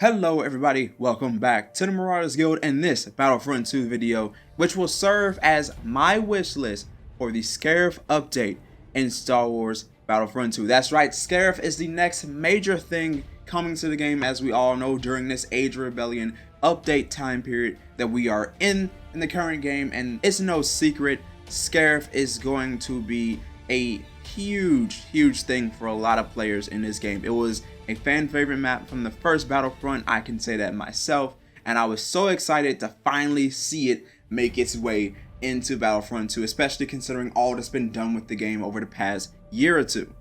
Hello everybody, welcome back to the Marauders Guild and this Battlefront 2 video, which will serve as my wish list for the SCARIF update in Star Wars Battlefront 2. That's right, SCARIF is the next major thing coming to the game, as we all know, during this Age of Rebellion update time period that we are in the current game. And it's no secret, SCARIF is going to be a huge thing for a lot of players in this game. It was a fan favorite map from the first Battlefront, I can say that myself, and I was so excited to finally see it make its way into Battlefront 2, especially considering all that's been done with the game over the past year or two.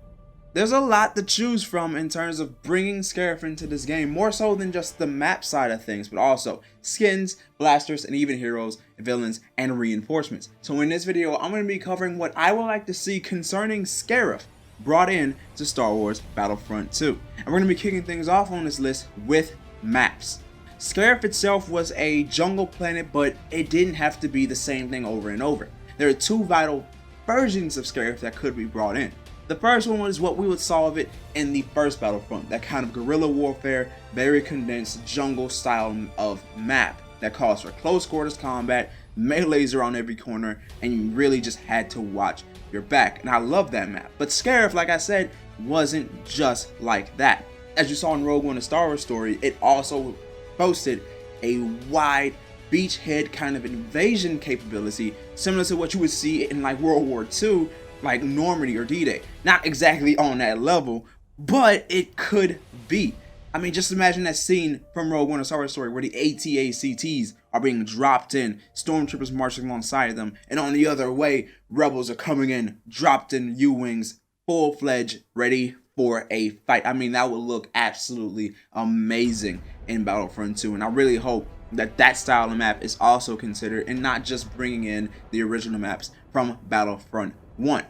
There's a lot to choose from in terms of bringing SCARIF into this game, more so than just the map side of things, but also skins, blasters, and even heroes, villains, and reinforcements. So in this video, I'm going to be covering what I would like to see concerning SCARIF brought in to Star Wars Battlefront 2. And we're going to be kicking things off on this list with maps. SCARIF itself was a jungle planet, but it didn't have to be the same thing over and over. There are two vital versions of SCARIF that could be brought in. The first one was what we would saw of it in the first Battlefront, that kind of guerrilla warfare, very condensed jungle style of map that calls for close quarters combat, melees around every corner, and you really just had to watch your back. And I love that map. But SCARIF, like I said, wasn't just like that. As you saw in Rogue One: A Star Wars Story, it also boasted a wide beachhead kind of invasion capability, similar to what you would see in like World War II, like Normandy or D-Day. Not exactly on that level, but it could be. I mean, just imagine that scene from Rogue One: A Star Wars Story where the AT-ACTs are being dropped in, stormtroopers marching alongside them, and on the other way, rebels are coming in, dropped in U-wings, full-fledged, ready for a fight. I mean, that would look absolutely amazing in Battlefront 2, and I really hope that that style of map is also considered, and not just bringing in the original maps from Battlefront 1.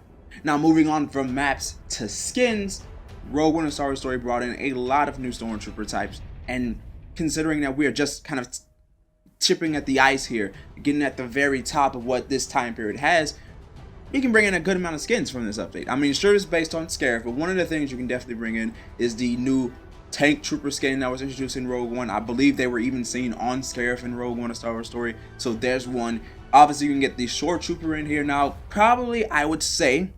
Now, moving on from maps to skins, Rogue One: A Star Wars Story brought in a lot of new stormtrooper types, and considering that we are just kind of chipping at the ice here, getting at the very top of what this time period has, you can bring in a good amount of skins from this update. I mean, sure, it's based on SCARIF, but one of the things you can definitely bring in is the new tank trooper skin that was introduced in Rogue One. I believe they were even seen on SCARIF in Rogue One: A Star Wars Story, so there's one. Obviously, you can get the shore trooper in here. Now, probably I would say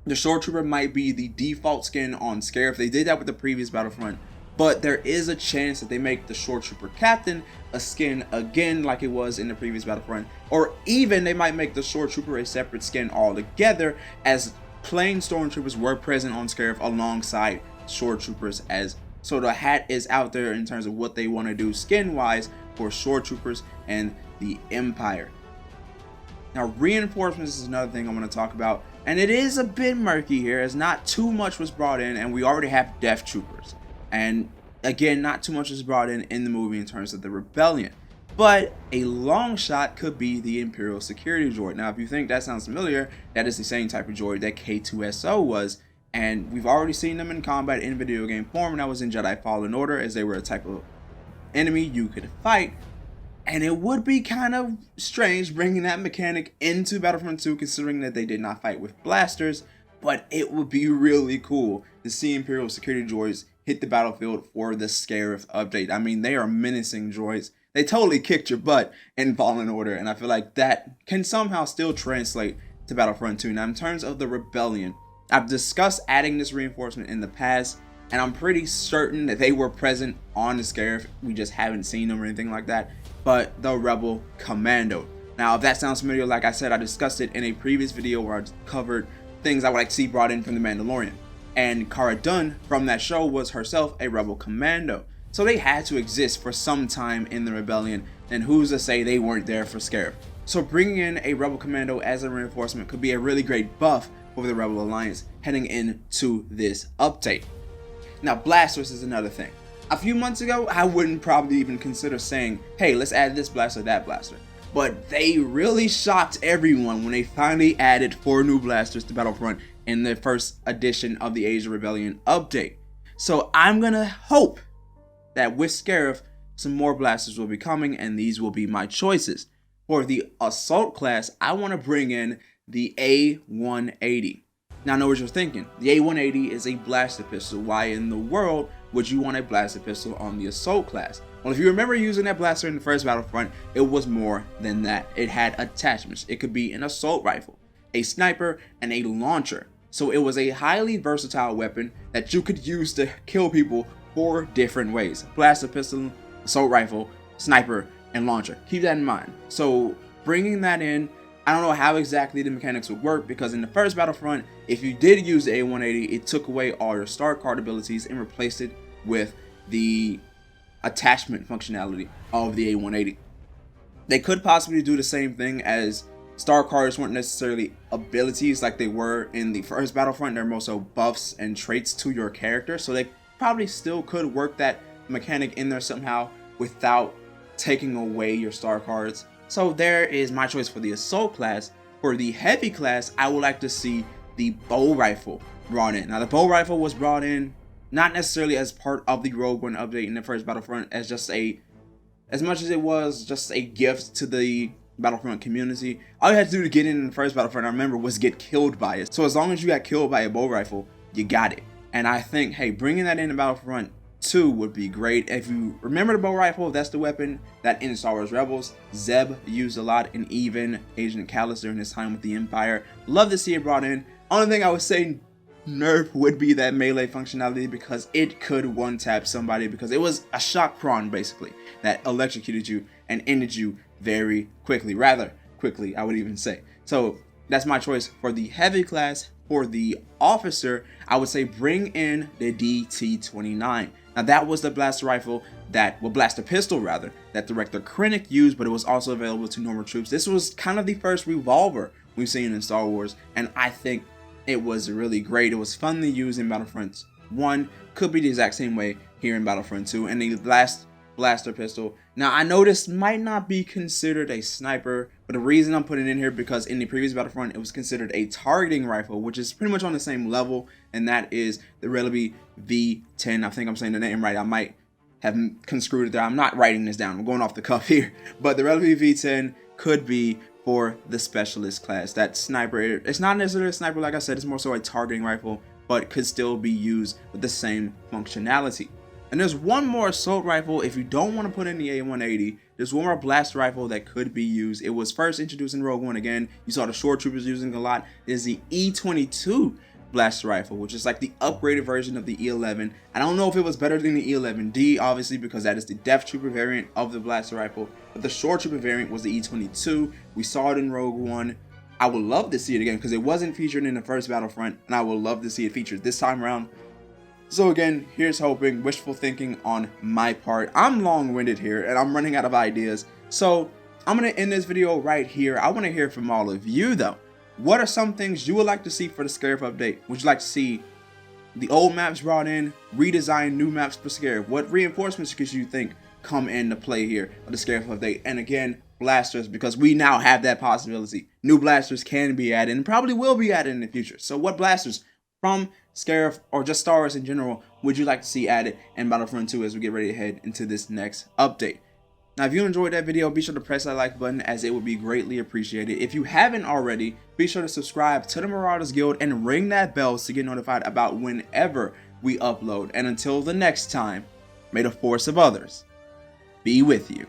the shore trooper might be the default skin on SCARIF. They did that with the previous Battlefront, but there is a chance that they make the shore trooper captain a skin again like it was in the previous Battlefront, or even they might make the shore trooper a separate skin altogether, as plain stormtroopers were present on SCARIF alongside shore troopers. As so the hat is out there in terms of what they want to do skin wise for shore troopers and the Empire. Now, reinforcements is another thing I'm going to talk about, and it is a bit murky here as not too much was brought in, and we already have Death Troopers. And again, not too much was brought in the movie in terms of the Rebellion. But a long shot could be the Imperial Security Droid. Now, if you think that sounds familiar, that is the same type of droid that K2SO was, and we've already seen them in combat in video game form, and that was in Jedi Fallen Order, as they were a type of enemy you could fight. And it would be kind of strange bringing that mechanic into Battlefront 2, considering that they did not fight with blasters, but it would be really cool to see Imperial Security Droids hit the battlefield for the SCARIF update. I mean, they are menacing droids. They totally kicked your butt in Fallen Order, and I feel like that can somehow still translate to Battlefront 2. Now, in terms of the Rebellion, I've discussed adding this reinforcement in the past, and I'm pretty certain that they were present on the SCARIF. We just haven't seen them or anything like that. But the Rebel Commando. Now, if that sounds familiar, like I said, I discussed it in a previous video where I covered things I would like to see brought in from The Mandalorian. And Cara Dune from that show was herself a Rebel Commando. So they had to exist for some time in the Rebellion, and who's to say they weren't there for SCARIF. So bringing in a Rebel Commando as a reinforcement could be a really great buff for the Rebel Alliance heading into this update. Now, blasters is another thing. A few months ago, I wouldn't probably even consider saying, hey, let's add this blaster, that blaster. But they really shocked everyone when they finally added 4 new blasters to Battlefront in the first edition of the Age of Rebellion update. So I'm gonna hope that with SCARIF, some more blasters will be coming, and these will be my choices. For the assault class, I want to bring in the A180. Now, I know what you're thinking. The A180 is a blaster pistol. Why in the world would you want a blaster pistol on the assault class? Well, if you remember using that blaster in the first Battlefront, it was more than that. It had attachments. It could be an assault rifle, a sniper, and a launcher. So it was a highly versatile weapon that you could use to kill people 4 different ways: blaster pistol, assault rifle, sniper, and launcher. Keep that in mind. So bringing that in, I don't know how exactly the mechanics would work, because in the first Battlefront, if you did use the A180, it took away all your star card abilities and replaced it with the attachment functionality of the A180. They could possibly do the same thing, as star cards weren't necessarily abilities like they were in the first Battlefront. They're more so buffs and traits to your character, so they probably still could work that mechanic in there somehow without taking away your star cards. So there is my choice for the assault class. For the heavy class, I would like to see the bow rifle brought in. Now, the bow rifle was brought in not necessarily as part of the Rogue One update in the first Battlefront, as much as it was just a gift to the Battlefront community. All you had to do to get in the first Battlefront, I remember, was get killed by it. So as long as you got killed by a bow rifle, you got it. And I think, hey, bringing that in Battlefront 2 would be great. If you remember the bow rifle, that's the weapon that in Star Wars Rebels, Zeb used a lot, and even Agent Callus during his time with the Empire. Love to see it brought in. Only thing I would say nerf would be that melee functionality, because it could one-tap somebody, because it was a shock prawn basically that electrocuted you and ended you very quickly, rather quickly I would even say. So that's my choice for the heavy class. For the officer, I would say bring in the DT-29. Now, that was the blaster rifle blaster pistol rather, that Director Krennic used, but it was also available to normal troops. This was kind of the first revolver we've seen in Star Wars, and I think it was really great. It was fun to use in Battlefront 1, could be the exact same way here in Battlefront 2, and the last blaster pistol. Now, I know this might not be considered a sniper, but the reason I'm putting it in here, because in the previous Battlefront, it was considered a targeting rifle, which is pretty much on the same level, and that is the Relevi V10. I think I'm saying the name right. I might have construed it there. I'm not writing this down. I'm going off the cuff here. But the Relevi V10 could be for the specialist class. That sniper, it's not necessarily a sniper, like I said, it's more so a targeting rifle, but could still be used with the same functionality. And there's one more assault rifle if you don't want to put in the A180. There's one more blast rifle that could be used. It was first introduced in Rogue One again. You saw the shore troopers using a lot. Is the E22 blaster rifle, which is like the upgraded version of the E11. I don't know if it was better than the E11D, obviously, because that is the Death Trooper variant of the blaster rifle. But the shore trooper variant was the E22. We saw it in Rogue One. I would love to see it again, because it wasn't featured in the first Battlefront, and I would love to see it featured this time around. So again, here's hoping, wishful thinking on my part. I'm long-winded here and I'm running out of ideas. So I'm going to end this video right here. I want to hear from all of you though. What are some things you would like to see for the SCARIF update? Would you like to see the old maps brought in, redesign new maps for SCARIF? What reinforcements could you think come into play here of the SCARIF update? And again, blasters, because we now have that possibility. New blasters can be added and probably will be added in the future. So what blasters from SCARIF or just Star Wars in general would you like to see added in Battlefront 2 as we get ready to head into this next update? Now, if you enjoyed that video, be sure to press that like button, as it would be greatly appreciated. If you haven't already, be sure to subscribe to the Marauders Guild and ring that bell to get notified about whenever we upload. And until the next time, may the force of others be with you.